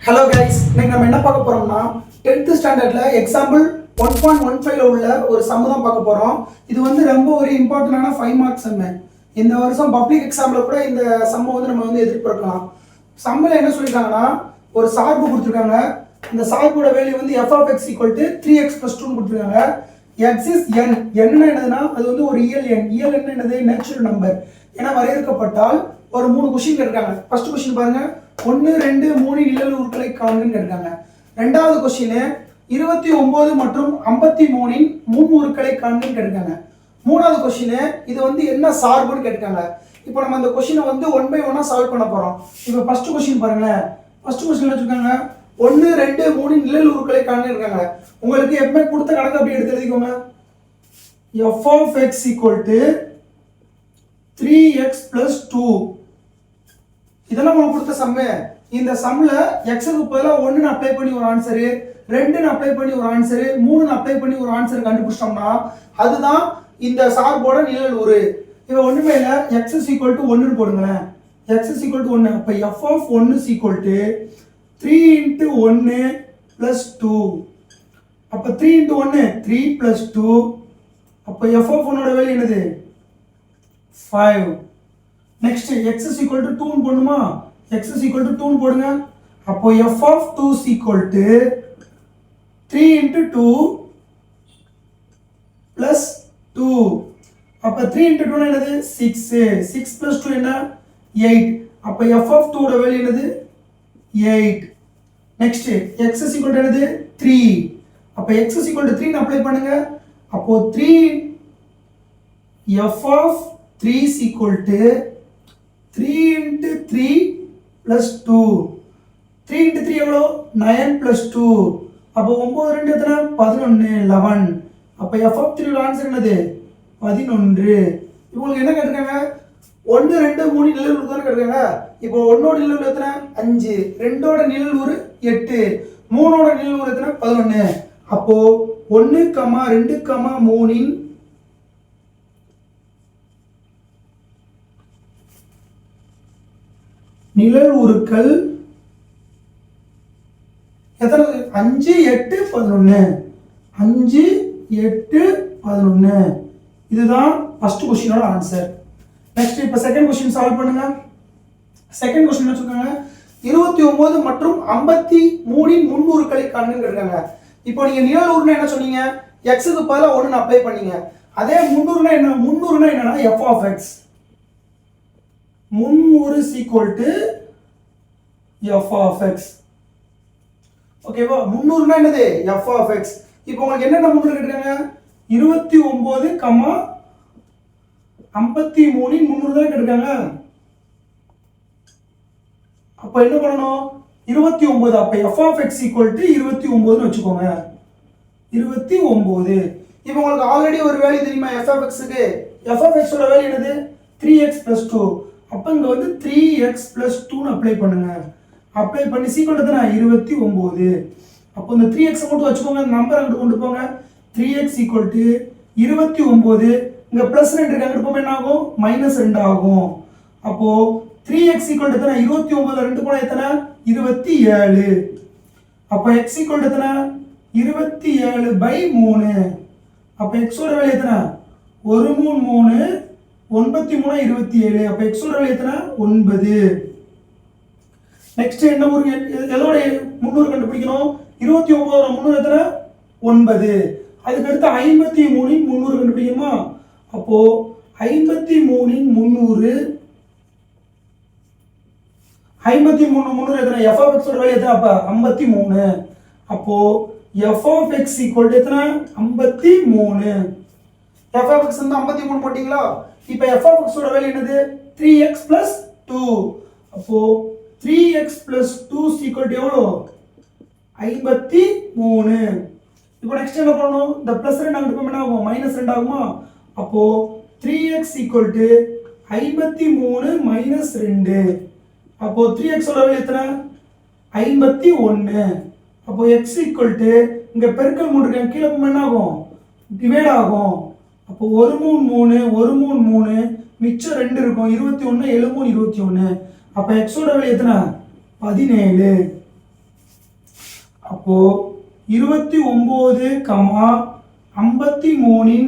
Hello guys, இன்னைக்கு நம்ம என்ன பார்க்க போறோம்னா 10th ஸ்டாண்டர்ட்ல எக்ஸாம்பிள் 1.15ல உள்ள ஒரு சம் தான் பார்க்க போறோம். இது வந்து ரொம்ப ஒரு இம்பார்ட்டன்டான 5 மார்க்ஸ் சம். இந்த வருஷம் பப்ளிக் எக்ஸாம்ல கூட இந்த சம் வந்து நம்ம வந்து எதிர்பார்க்கலாம். சம்மில் என்ன சொல்லிருக்காங்கன்னா, ஒரு சார்பு கொடுத்துருக்காங்க. இந்த சார்போட வேல்யூ வந்து f of x equal to 3x plus 2 கொடுத்துருக்காங்க. x is n. என்ன என்னதுன்னா அது வந்து ஒரு இயல் எண். இயல் எண் என்னது? Natural number. ஏன்னா வரையறுக்கப்பட்டால் ஒரு 3 கொஸ்டின் கேட்காங்க. ஃபர்ஸ்ட் கொஸ்டின் பாருங்க, 1 2 3 நிழல் உருக்களை காண்கன்னு கேட்காங்க. ரெண்டாவது கொஸ்டின் 29 மற்றும் 53 இன் முன் உருக்களை காண்கன்னு கேட்காங்க. மூணாவது கொஸ்டின் இது வந்து என்ன சார்புன்னு கேட்காங்க. இப்போ நம்ம அந்த கொஸ்டினை வந்து 1 by 1 சால்வ் பண்ண போறோம். இப்போ ஃபர்ஸ்ட் கொஸ்டின் பாருங்களேன். ஃபர்ஸ்ட் கொஸ்டின் வச்சிருக்காங்க 1 2 3 நிழல் உருக்களை காண்கன்னு இருக்காங்க. உங்களுக்கு எப்பவுமே கொடுத்த கணக்கு அப்படி எடுத்து எழுதிக்கோங்க. f of x equal to 3x plus 2. இதெல்லாம் உங்களுக்கு கொடுத்த சம்மு. இந்த சம்ல x க்கு பதிலா 1 ன்னு அப்ளை பண்ணி ஒரு ஆன்சர், 2 ன்னு அப்ளை பண்ணி ஒரு ஆன்சர், 3 ன்னு அப்ளை பண்ணி ஒரு ஆன்சர் கண்டுபிடிச்சோம்னா அதுதான் இந்த சார்போட நிழல் உரு. இப்போ ஒண்ணுமே இல்ல, x is equal to 1 ன்னு போடுங்களேன். x is equal to 1. அப்ப f of 1 is equal to 3 into 1 plus 2. அப்ப 3 into 1 3 plus 2. அப்ப f of 1 ஓட வேல்யூ என்னது? 5. Next x is equal to 2 ன்னு போடணுமா? x is equal to 2 ன்னு போடுங்க. அப்போ f of 2 is equal to 3 into 2 plus 2. அப்ப 3 into 2 என்னது? 6. 6 plus 2 என்ன? 8. அப்ப f of 2 ஓட வேல்யூ என்னது? 8. Next x is equal to என்னது? 3. அப்ப x is equal to 3 ன்னு அப்ளை பண்ணுங்க. அப்போ 3 f of 3 is equal to 3 into 3 plus 2. 3 into 3 எவ்வளோ? 9 plus 2. அப்போ 9 2 எத்தனை? 11 11. அப்போ f of 3 ஆன்சர் என்னது? 11. இப்போ உங்களுக்கு என்ன கேட்டிருக்காங்க? 1 2 3 நிழல் உரு தானே கேட்டிருக்காங்க. இப்போ 1 ஓட நிழல் எத்தனை? 5. 2 ஓட நிழல் உரு 8. 3 ஓட நிழல் உரு எத்தனை? 11. அப்போ 1 2 3 இன் நிழல் உருக்கள் எத்தனை? 5 8 11. 5 8 11. இதுதான் ஃபர்ஸ்ட் क्वेश्चनோட ஆன்சர். நெக்ஸ்ட் இப்போ செகண்ட் क्वेश्चन சால்வ் பண்ணுங்க. செகண்ட் क्वेश्चन வச்சிருக்காங்க 29 மற்றும் 53 இன் முன் உருக்களை காண்கன்னு இருக்காங்க. இப்போ நீங்க நிழல் உருனா என்ன சொன்னீங்க? x க்கு பதிலா 1 ன்னு அப்ளை பண்ணீங்க. அதே முன்னுருனா என்ன? முன்னுருனா என்னன்னா f of x. முன்னுரு is equal to f of x. ஓகேவா? முன்னுருனா என்னது? f of x. இப்போ உங்களுக்கு என்னென்ன முன்னுரு கேட்காங்க? 29, 53 இன் முன்னுரு தான் கேட்காங்க. அப்ப என்ன பண்ணணும்? 29. அப்ப f of x equal to 29 ன்னு வெச்சுக்கோங்க. 29. இப்போ உங்களுக்கு ஆல்ரெடி ஒரு வேல்யூ தெரியுமா f of x க்கு? f of x ஓட வேல்யூ என்னது? 3x plus 2. அப்ப இங்க வந்து 3x plus 2 ன்னு அப்ளை பண்ணுங்க. அப்ளை பண்ணி சீக்வல் எத்தனை? 29. அப்போ இந்த 3x மட்டும் வெச்சுக்கோங்க. இந்த நம்பர் அங்க கொண்டு போங்க. 3x equal to 29. இங்க பிளஸ் 2 இருக்கு, அங்க போய் என்ன ஆகும்? -2 ஆகும். அப்போ 3x equal to எத்தனை? 29 ல 2 போனா எத்தனை? 27. அப்ப x equal to எத்தனை? 27/3. அப்ப x ஓட வேல்யூ எத்தனை? 1 3 3 93 27. அப்ப x ஓட வேல்யூ எத்தனை? 9. நெக்ஸ்ட் என்ன ஒரு எதோட முன்னூறு கண்டுபிடிக்கணும்? 29 ஓட முன்னூறு எத்தனை? 9. அதுக்கு அடுத்து 53 இன் முன்னூறு கண்டுபிடிக்கணுமா? அப்போ 53 இன் முன்னூறு 53 முன்னூறு எத்தனை? f of x ஓட வேல்யூ எத்தனை? அப்ப 53. அப்போ f of x equal to எத்தனை? 53. f of x வந்து 53 போட்டீங்களா? இப்போ f of x ஓட வேல்யூ என்னது? 3x plus 2. அப்போ 3x plus 2 is equal to எவ்வளோ? 53. இப்போ நெக்ஸ்ட் என்ன பண்ணணும்? இந்த பிளஸ் 2 அங்க போய் என்ன ஆகும்? -2 ஆகுமா? அப்போ 3x equal to 53 -2. அப்போ 3x ஓட வேல்யூ எத்தனை? 51. அப்போ x equal to இங்க பெருக்கல் 3 இருக்கு, கீழ போய் என்ன ஆகும்? டிவைட் ஆகும். அப்போ 1 3 3 1 3 3 மிச்சம் 2 இருக்கும். 21 7 3 21. அப்ப x ஓட வேல்யூ எத்தனை? 17. அப்போ 29, 53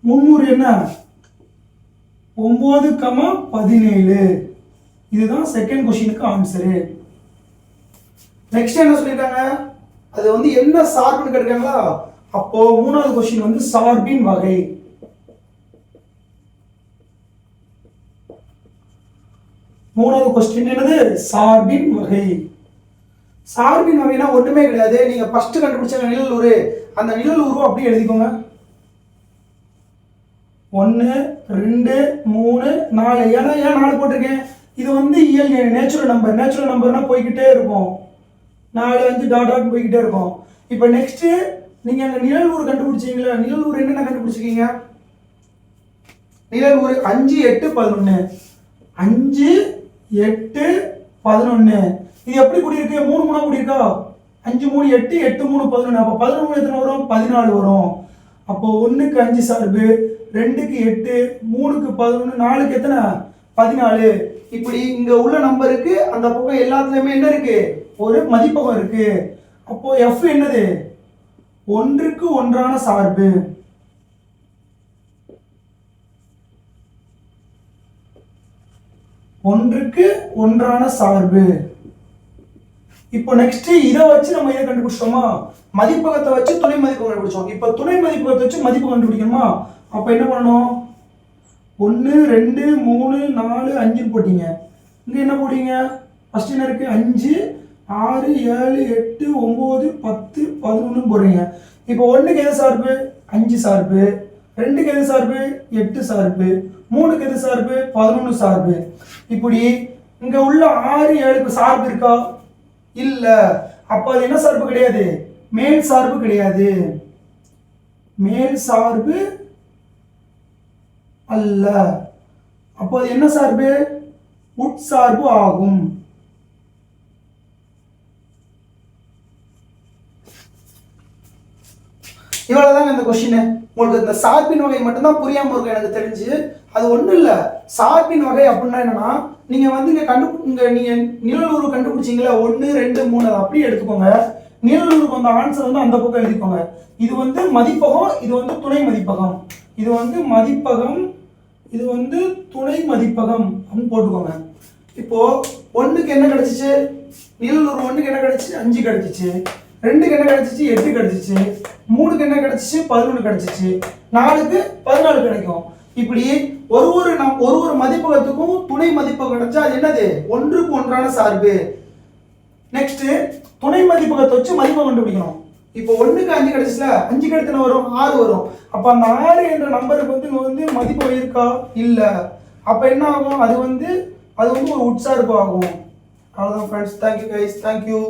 300 என்ன 9, 17. இதுதான் செகண்ட் क्वेश्चनக்கு ஆன்சர். நெக்ஸ்ட் என்ன சொல்லிருக்காங்க, அது வந்து என்ன சார்புன்னு கேட்காங்களா. அப்போ மூணாவது क्वेश्चन வந்து சார்பின் வகை. மூணாவது क्वेश्चन என்னது, சார்பின் வகை. சார்பின் வகைனா ஒண்ணுமே கிடையாது, நீங்க ஃபர்ஸ்ட் கண்டுபிடிச்ச நிழலுரு, அந்த நிழலுரு அப்படியே எழுதிக்கோங்க. 1 2 3 4. ஏன்னா ஏன் 4 போட்டிருக்கேன், இது வந்து இயல் நேச்சுரல் நம்பர். நேச்சுரல் நம்பர்னா போய்கிட்டே இருக்கும், 4 5 டாட் டாட் போய்கிட்டே இருக்கும். இப்போ நெக்ஸ்ட் நீங்க அந்த நிழலுரு கண்டுபிடிச்சீங்களா, நிழலுரு என்னென்ன கண்டுபிடிச்சிருக்கீங்க, நிழலுரு 5 8 11. 5 8 11. இது எப்படி கூடி இருக்கு, 3 3 கூடி இருக்கா. 5 3 8 8 3 11. அப்போ 11 எத்தனை வரும், 14 வரும். அப்போ 1க்கு 5 சார்பு, 2க்கு 8, 3க்கு 11, 4க்கு எத்தனை 14. இப்படி இங்க உள்ள நம்பருக்கு அந்த பக்கம் எல்லாத்துலயுமே என்ன இருக்கு, ஒரு மதிப்பகம் இருக்கு. அப்போ f என்னது, 1க்கு 1ஆன சார்பு. ஒன்றுக்கு ஒன்றான சார்பு. இப்போ நெக்ஸ்ட் இதை வச்சு நம்ம இதை கண்டுபிடிச்சோமா, மதிப்பகத்தை வச்சு துணை மதிப்பகம் கண்டுபிடிச்சோம். இப்போ துணை மதிப்பகத்தை வச்சு மதிப்பகம் கண்டுபிடிக்கணுமா. அப்போ என்ன பண்ணணும், 1 2 3 4 5 போட்டீங்க. இங்க என்ன போட்டீங்க, ஃபர்ஸ்ட் என்ன இருக்கு, 5 6 7 8 9 10 11 போடுறீங்க. இப்போ 1க்கு எது சார்பு, 5 சார்பு. 2க்கு எது சார்பு, 8 சார்பு. 3க்கு எது சார்பு, 11 சார்பு. இப்படி இங்க உள்ள 6 7க்கு சார்பு இருக்கா, இல்ல. அப்ப அது என்ன சார்பு கிடையாது, மேல் சார்பு கிடையாது, மேல் சார்பு அல்ல. அப்போ அது என்ன சார்பு, உட்சார்பு ஆகும். இவ்வளவுதாங்க இந்த கொஸ்டின். உங்களுக்கு இந்த சார்பின் வகை மட்டும்தான் புரியாம இருக்கும் எனக்கு தெரிஞ்சு. அது ஒண்ணும் இல்ல, சார்பின் வகை அப்படின்னா என்னன்னா, நீங்க வந்து நீங்க நிழலுரு கண்டுபிடிச்சீங்களா, 1 2 3 அதை அப்படியே எடுத்துக்கோங்க. நிழலுருக்கு அந்த ஆன்சர் வந்து அந்த பக்கம் எழுதிக்கோங்க. இது வந்து மதிப்பகம், இது வந்து துணை மதிப்பகம். இது வந்து மதிப்பகம், இது வந்து துணை மதிப்பகம் அப்படின்னு போட்டுக்கோங்க. இப்போ 1க்கு என்ன கிடைச்சிச்சு, நிழலுரு 1க்கு என்ன கிடைச்சிச்சு, 5 கிடைச்சிச்சு. 2க்கு என்ன கிடைச்சிச்சு, 8 கிடைச்சிச்சு. 3க்கு என்ன கிடைச்சிச்சு, 11 கிடைச்சிச்சு. 4க்கு 14 கிடைக்கும். இப்படி ஒரு ஒரு மதிப்பகத்துக்கும் துணை மதிப்பகம் கிடைச்சா அது என்னது, 1க்கு 1ஆன சார்பு. நெக்ஸ்ட் துணை மதிப்பகத்தை வச்சு மதிப்பகம் கண்டுபிடிக்கணும். இப்போ 1க்கு 5 கிடைச்சுல, 5க்கு அடுத்து வரும் 6 வரும். அப்ப அந்த 6 என்ற நம்பருக்கு வந்து மதிப்பகம் இருக்கா, இல்ல. அப்ப என்ன ஆகும், அது வந்து ஒரு உட்சார்பு ஆகும். அவ்வளவுதான் ஃப்ரெண்ட்ஸ். Thank you guys, thank you.